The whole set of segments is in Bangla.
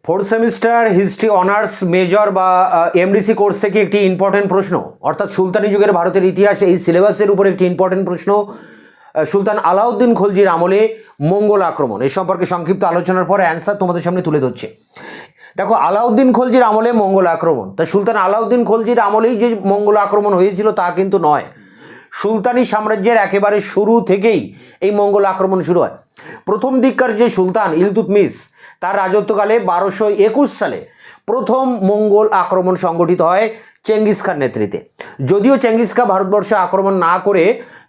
Fourth semester history honours major বা এমডিসি কোর্স থেকে একটি ইম্পর্টেন্ট প্রশ্ন, অর্থাৎ সুলতানি যুগের ভারতের ইতিহাস এই সিলেবাসের উপর একটি ইম্পর্টেন্ট প্রশ্ন। সুলতান আলাউদ্দিন খলজির আমলে মঙ্গল আক্রমণ, এই সম্পর্কে সংক্ষিপ্ত আলোচনার পর অ্যান্সার তোমাদের সামনে তুলে ধরছে। দেখো, আলাউদ্দিন খলজির আমলে মঙ্গল আক্রমণ, তা সুলতান আলাউদ্দিন খলজির আমলেই যে মঙ্গল আক্রমণ হয়েছিল তা কিন্তু নয়। সুলতানি সাম্রাজ্যের একেবারে শুরু থেকেই এই মঙ্গল আক্রমণ শুরু হয়। প্রথম দিককার যে সুলতান ইলতুৎমিশ, তার রাজত্বকালে 1221 সালে প্রথম মঙ্গল আক্রমণ সংগঠিত হয় চেঙ্গিস খান নেতৃত্বে। যদিও চেঙ্গিস খান ভারতবর্ষে আক্রমণ না করে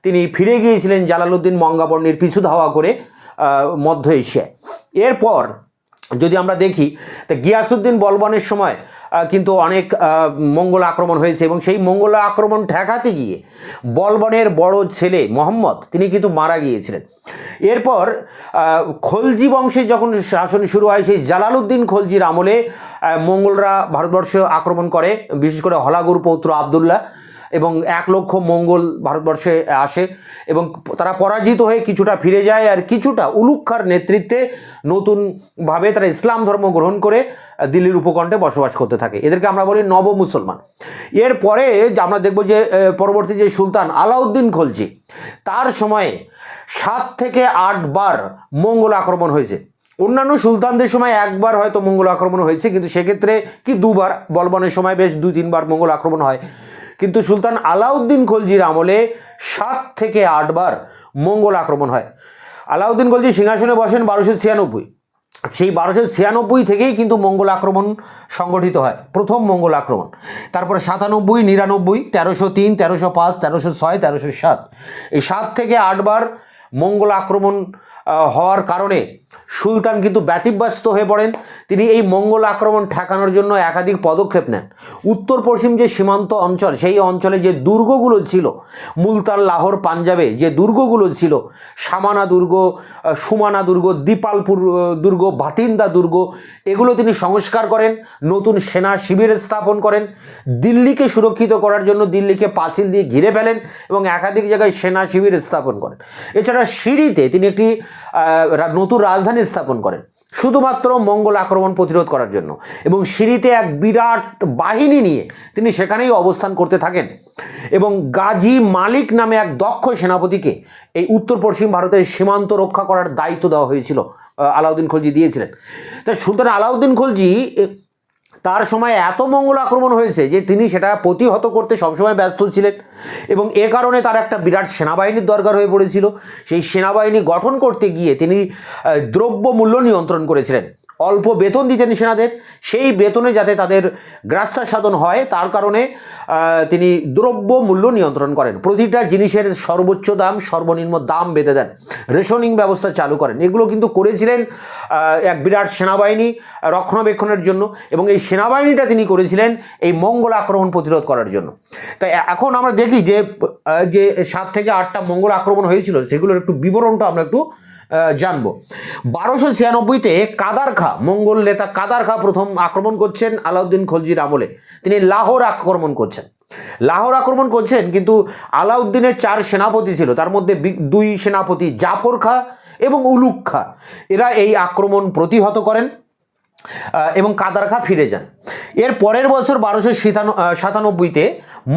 তিনি ফিরে গিয়েছিলেন জালালউদ্দিন মঙ্গাবর্ণীর পিছু ধাওয়া করে মধ্য এশিয়ায়। এরপর যদি আমরা দেখি, তো গিয়াসউদ্দিন বলবনের সময় কিন্তু অনেক মঙ্গল আক্রমণ হয়েছে এবং সেই মঙ্গল আক্রমণ ঠেকাতে গিয়ে বলবনের বড় ছেলে মোহাম্মদ তিনি কিন্তু মারা গিয়েছিলেন। এরপর খলজি বংশের যখন শাসন শুরু হয়, সেই জালালউদ্দিন খলজির আমলে মঙ্গলরা ভারতবর্ষে আক্রমণ করে, বিশেষ করে হলাগুর পৌত্র আবদুল্লাহ, এবং 1 লক্ষ মঙ্গল ভারতবর্ষে আসে এবং তারা পরাজিত হয়ে কিছুটা ফিরে যায়, আর কিছুটা উলুগ খাঁর নেতৃত্বে নতুনভাবে তারা ইসলাম ধর্ম গ্রহণ করে দিল্লির উপকণ্ঠে বসবাস করতে থাকে। এদেরকে আমরা বলি নব মুসলমান। এরপরে আমরা দেখব যে পরবর্তী যে সুলতান আলাউদ্দিন খলজি, তার সময়ে 7 থেকে 8 বার মঙ্গল আক্রমণ হয়েছে। অন্যান্য সুলতানদের সময় একবার হয়তো মঙ্গল আক্রমণ হয়েছে, কিন্তু সেক্ষেত্রে কি 2 বার, বলবনের সময় বেশ 2-3 বার মঙ্গল আক্রমণ হয়। কিন্তু সুলতান আলাউদ্দিন খলজির আমলে 7 থেকে 8 বার মঙ্গল আক্রমণ হয়। আলাউদ্দিন খলজি সিংহাসনে বসেন 1296, সেই 1296 থেকেই কিন্তু মঙ্গল আক্রমণ সংগঠিত হয়, প্রথম মঙ্গল আক্রমণ। তারপরে 97, 99, 1303, 1305, 1306, 1307, এই 7 থেকে 8 বার মঙ্গল আক্রমণ হওয়ার কারণে সুলতান কিন্তু ব্যতিব্যস্ত হয়ে পড়েন। তিনি এই মঙ্গল আক্রমণ ঠেকানোর জন্য একাধিক পদক্ষেপ নেন। উত্তর পশ্চিম যে সীমান্ত অঞ্চল, সেই অঞ্চলে যে দুর্গগুলো ছিল, মুলতান, লাহোর, পাঞ্জাবে যে দুর্গগুলো ছিল, সামানা দুর্গ, সুমানা দুর্গ, দীপালপুর দুর্গ, ভাতিন্দা দুর্গ, এগুলো তিনি সংস্কার করেন, নতুন সেনা শিবির স্থাপন করেন, দিল্লিকে সুরক্ষিত করার জন্য দিল্লিকে পাঁচিল দিয়ে ঘিরে ফেলেন এবং একাধিক জায়গায় সেনা শিবির স্থাপন করেন। এছাড়া সিরিতে তিনি একটি নতুন রাজধানী স্থাপন করেন শুধুমাত্র মঙ্গল আক্রমণ প্রতিরোধ করার জন্য, এবং সিরিতে এক বিরাট বাহিনী নিয়ে তিনি সেখানেই অবস্থান করতে থাকেন। এবং গাজী মালিক নামে এক দক্ষ সেনাপতিকে এই উত্তর পশ্চিম ভারতের সীমান্ত রক্ষা করার দায়িত্ব দেওয়া হয়েছিল, আলাউদ্দিন খলজি দিয়েছিলেন। তাই সুলতান আলাউদ্দিন খলজি তার সময় এত মঙ্গল আক্রমণ হয়েছে যে তিনি সেটা প্রতিহত করতে সবসময় ব্যস্ত ছিলেন, এবং এ কারণে তার একটা বিরাট সেনাবাহিনীর দরকার হয়ে পড়েছিল। সেই সেনাবাহিনী গঠন করতে গিয়ে তিনি দ্রব্য মূল্য নিয়ন্ত্রণ করেছিলেন, অল্প বেতন দিতেন সেনাদের, সেই বেতনে যাতে তাদের গ্রাস্যাসাধন হয় তার কারণে তিনি দ্রব্য মূল্য নিয়ন্ত্রণ করেন। প্রতিটা জিনিসের সর্বোচ্চ দাম, সর্বনিম্ন দাম বেঁধে দেন, রেশনিং ব্যবস্থা চালু করেন। এগুলো কিন্তু করেছিলেন এক বিরাট সেনাবাহিনী রক্ষণাবেক্ষণের জন্য, এবং এই সেনাবাহিনীটা তিনি করেছিলেন এই মঙ্গল আক্রমণ প্রতিরোধ করার জন্য। তাই এখন আমরা দেখি যে 7 থেকে 8টা মঙ্গল আক্রমণ হয়েছিল, সেগুলোর একটু বিবরণটা আমরা একটু জানবো। 1296-তে কাদার খা, মঙ্গল নেতা কাদার খা প্রথম আক্রমণ করছেন আলাউদ্দিন খলজির আমলে। তিনি লাহোর আক্রমণ করছেন, কিন্তু আলাউদ্দিনের 4 সেনাপতি ছিল, তার মধ্যে 2 সেনাপতি জাফর খা এবং উলুগ খা, এরা এই আক্রমণ প্রতিহত করেন এবং কাদার খা ফিরে যান। এর পরের বছর 1297-তে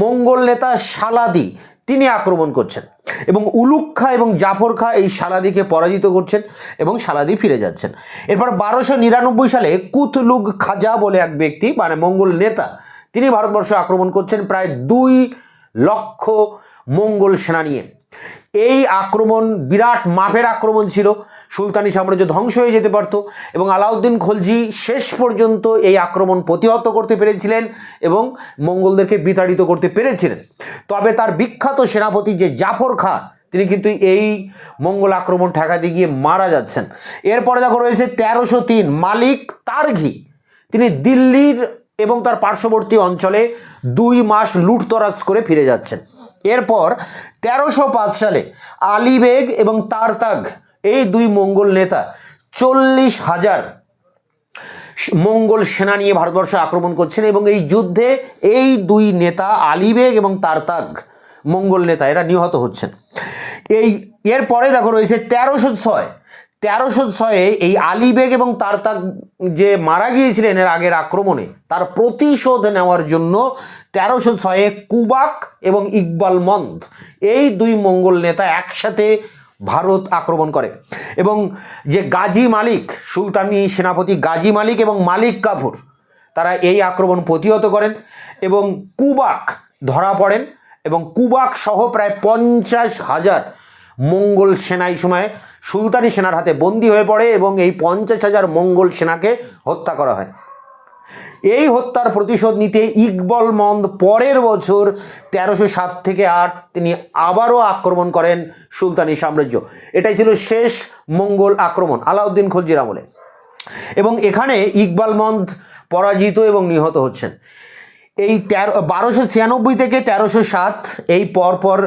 মঙ্গল নেতা সালাদি তিনি আক্রমণ করছেন, এবং উলুগ খা এবং জাফর খা এই সালাদিকে পরাজিত করছেন এবং সালাদি ফিরে যাচ্ছেন। এরপর 1299 সালে কুতলুগ খাজা বলে এক ব্যক্তি, মানে মঙ্গল নেতা, তিনি ভারতবর্ষ আক্রমণ করছেন প্রায় 2 লক্ষ মঙ্গল সেনা নিয়ে। এই আক্রমণ বিরাট মাপের আক্রমণ ছিল, সুলতানি সাম্রাজ্য ধ্বংস হয়ে যেতে পারত, এবং আলাউদ্দিন খলজি শেষ পর্যন্ত এই আক্রমণ প্রতিহত করতে পেরেছিলেন এবং মঙ্গলদেরকে বিতাড়িত করতে পেরেছিলেন। তবে তার বিখ্যাত সেনাপতি যে জাফর খা, তিনি কিন্তু এই মঙ্গল আক্রমণ ঠেকাতে গিয়ে মারা যাচ্ছেন। এরপরে দেখো রয়েছে 1303 মালিক তারঘি, তিনি দিল্লির এবং তার পার্শ্ববর্তী অঞ্চলে 2 মাস লুটতরাজ করে ফিরে যাচ্ছেন। এরপর 1305 সালে আলী বেগ এবং তারতাগ, এই 2 মঙ্গল নেতা 40,000 মঙ্গল সেনা নিয়ে ভারতবর্ষে আক্রমণ করছেন, এবং এই যুদ্ধে এই 2 নেতা আলী বেগ এবং তারতাগ মঙ্গল নেতা এরা নিহত হচ্ছেন। এরপরে দেখো রয়েছে 1306 1306 এই আলী বেগ এবং তারতাগ যে মারা গিয়েছিলেন এর আগের আক্রমণে, তার প্রতিশোধ নেওয়ার জন্য 1306 কুবাক এবং ইকবাল মন্দ এই দুই মঙ্গল নেতা একসাথে ভারত আক্রমণ করে এবং যে গাজী মালিক, সুলতানি সেনাপতি গাজী মালিক এবং মালিক কাফুর, তারা এই আক্রমণ প্রতিহত করেন এবং কুবাক ধরা পড়েন এবং কুবাক সহ প্রায় 50,000 মঙ্গল সেনা এই সময় সুলতানি সেনার হাতে বন্দী হয়ে পড়ে এবং এই 50,000 মঙ্গল সেনাকে হত্যা করা হয়। এই হত্যার প্রতিশোধ নিতে ইকবাল মন্দ পরের বছর 1307 থেকে 8 তিনি আবারও আক্রমণ করেন সুলতানি সাম্রাজ্য। এটাই ছিল শেষ মঙ্গল আক্রমণ আলাউদ্দিন খলজির আমলে এবং এখানে ইকবাল মন্দ পরাজিত এবং নিহত হচ্ছেন। এই 1296 থেকে 1307 এই পরপর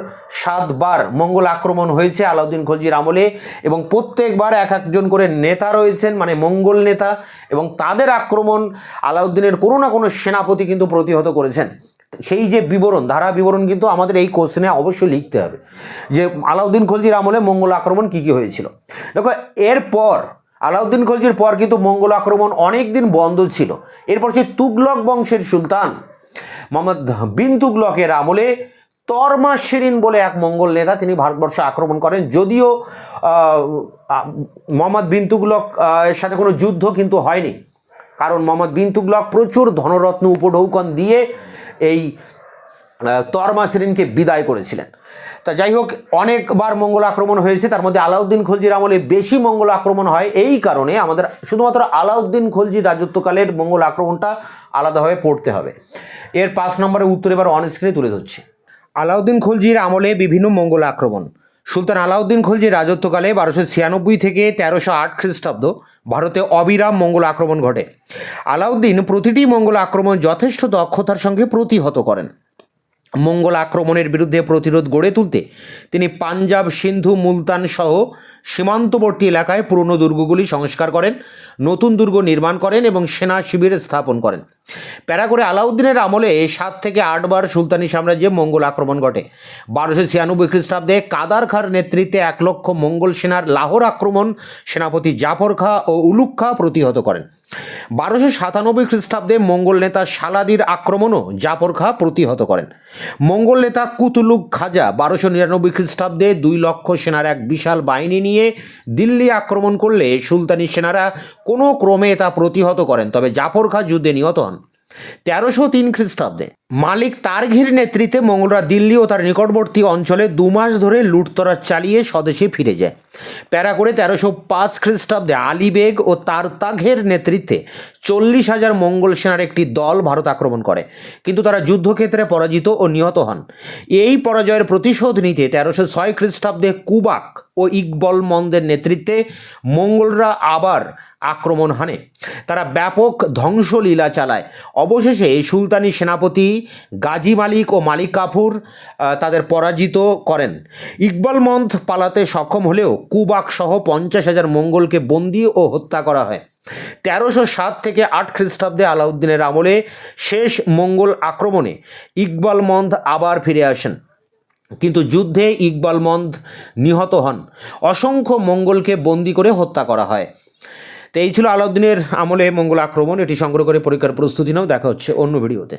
7 বার মঙ্গল আক্রমণ হয়েছে আলাউদ্দিন খলজির আমলে এবং প্রত্যেকবার এক একজন করে নেতা রয়েছেন, মানে মঙ্গল নেতা, এবং তাদের আক্রমণ আলাউদ্দিনের কোনো না কোনো সেনাপতি কিন্তু প্রতিহত করেছেন। সেই যে বিবরণ, ধারা বিবরণ কিন্তু আমাদের এই কোশ্চেনে অবশ্যই লিখতে হবে যে আলাউদ্দিন খলজির আমলে মঙ্গল আক্রমণ কী কী হয়েছিল। দেখো, এরপর আলাউদ্দিন খলজির পর কিন্তু মঙ্গল আক্রমণ অনেক দিন বন্ধ ছিল। এরপর সেই তুগলক বংশের সুলতান মোহাম্মদ বিন তুগলকের আমলে তরমাস শিরিন বলে এক মঙ্গল নেতা তিনি ভারতবর্ষে আক্রমণ করেন। যদিও মোহাম্মদ বিন তুগলক এর সাথে কোনো যুদ্ধ কিন্তু হয়নি, কারণ মোহাম্মদ বিন তুগলক প্রচুর ধনরত্ন উপঢৌকন দিয়ে এই তরমাস শিরিনকে বিদায় করেছিলেন। তা যাই হোক, অনেকবার মঙ্গল আক্রমণ হয়েছে, তার মধ্যে আলাউদ্দিন খলজির আমলে বেশি মঙ্গল আক্রমণ হয়। এই কারণে আমাদের শুধুমাত্র আলাউদ্দিন খলজির রাজত্বকালের মঙ্গল আক্রমণটা আলাদাভাবে পড়তে হবে। এর 5 নম্বরের উত্তর এবার অন স্ক্রিনে তুলে ধরছি। আলাউদ্দিন খলজির আমলে বিভিন্ন মঙ্গল আক্রমণ। সুলতান আলাউদ্দিন খলজির রাজত্বকালে 1296 থেকে 1308 খ্রিস্টাব্দ ভারতে অবিরাম মঙ্গল আক্রমণ ঘটে। আলাউদ্দিন প্রতিটি মঙ্গল আক্রমণ যথেষ্ট দক্ষতার সঙ্গে প্রতিহত করেন। মঙ্গল আক্রমণের বিরুদ্ধে প্রতিরোধ গড়ে তুলতে তিনি পাঞ্জাব, সিন্ধু, মুলতান সহ সীমান্তবর্তী এলাকায় পুরনো দুর্গগুলি সংস্কার করেন, নতুন দুর্গ নির্মাণ করেন এবং সেনা শিবির স্থাপন করেন। প্যারা করে আলাউদ্দিনের আমলে 7 থেকে 8 বার সুলতানি সাম্রাজ্যে মঙ্গল আক্রমণ ঘটে। 1296 খ্রিস্টাব্দে কাদার খাঁর নেতৃত্বে 1 লক্ষ মঙ্গল সেনার লাহোর আক্রমণ সেনাপতি জাফর খাঁ ও উলুগ খাঁ প্রতিহত করেন। 1297 খ্রিস্টাব্দে মঙ্গল নেতা সালাদির আক্রমণও জাফর খাঁ প্রতিহত করেন। মঙ্গল নেতা কুতুলুগ খাজা 1299 খ্রিস্টাব্দে 2 লক্ষ সেনার এক বিশাল বাহিনী নিয়ে দিল্লি আক্রমণ করলে সুলতানি সেনারা কোনো ক্রমে তা প্রতিহত করেন, তবে জাফর খাঁ যুদ্ধে নিহত হন। 1303 খ্রিস্টাব্দে মালিক তারঘির নেতৃত্বে মঙ্গলরা দিল্লি ও তার নিকটবর্তী অঞ্চলে 2 মাস ধরে লুটতরাজ চালিয়ে স্বদেশে ফিরে যায়। প্যারা করে 1305 খ্রিস্টাব্দে আলী বেগ ও তারতাঘের নেতৃত্বে 40,000 মঙ্গল সেনার একটি দল ভারত আক্রমণ করে, কিন্তু তারা যুদ্ধক্ষেত্রে পরাজিত ও নিহত হন। এই পরাজয়ের প্রতিশোধ নিতে 1306 খ্রিস্টাব্দে কুবাক ও ইকবাল মন্দের নেতৃত্বে মঙ্গলরা আবার আক্রমণ হানে। তারা ব্যাপক ধ্বংসলীলা চালায়। অবশেষে সুলতানি সেনাপতি গাজী মালিক ও মালিক কাফুর তাদের পরাজিত করেন। ইকবাল মন্দ পালাতে সক্ষম হলেও কুবাক সহ 50,000 মঙ্গলকে বন্দী ও হত্যা করা হয়। 1307 থেকে 8 খ্রিস্টাব্দে আলাউদ্দিনের আমলে শেষ মঙ্গল আক্রমণে ইকবাল মন্দ আবার ফিরে আসেন, কিন্তু যুদ্ধে ইকবাল মন্দ নিহত হন। অসংখ্য মঙ্গলকে বন্দী করে হত্যা করা হয়। তো এই ছিল আলাউদ্দিনের আমলে মঙ্গল আক্রমণ। এটি সংগ্রহ করে পরীক্ষার প্রস্তুতি নাও। দেখা হচ্ছে অন্য ভিডিওতে।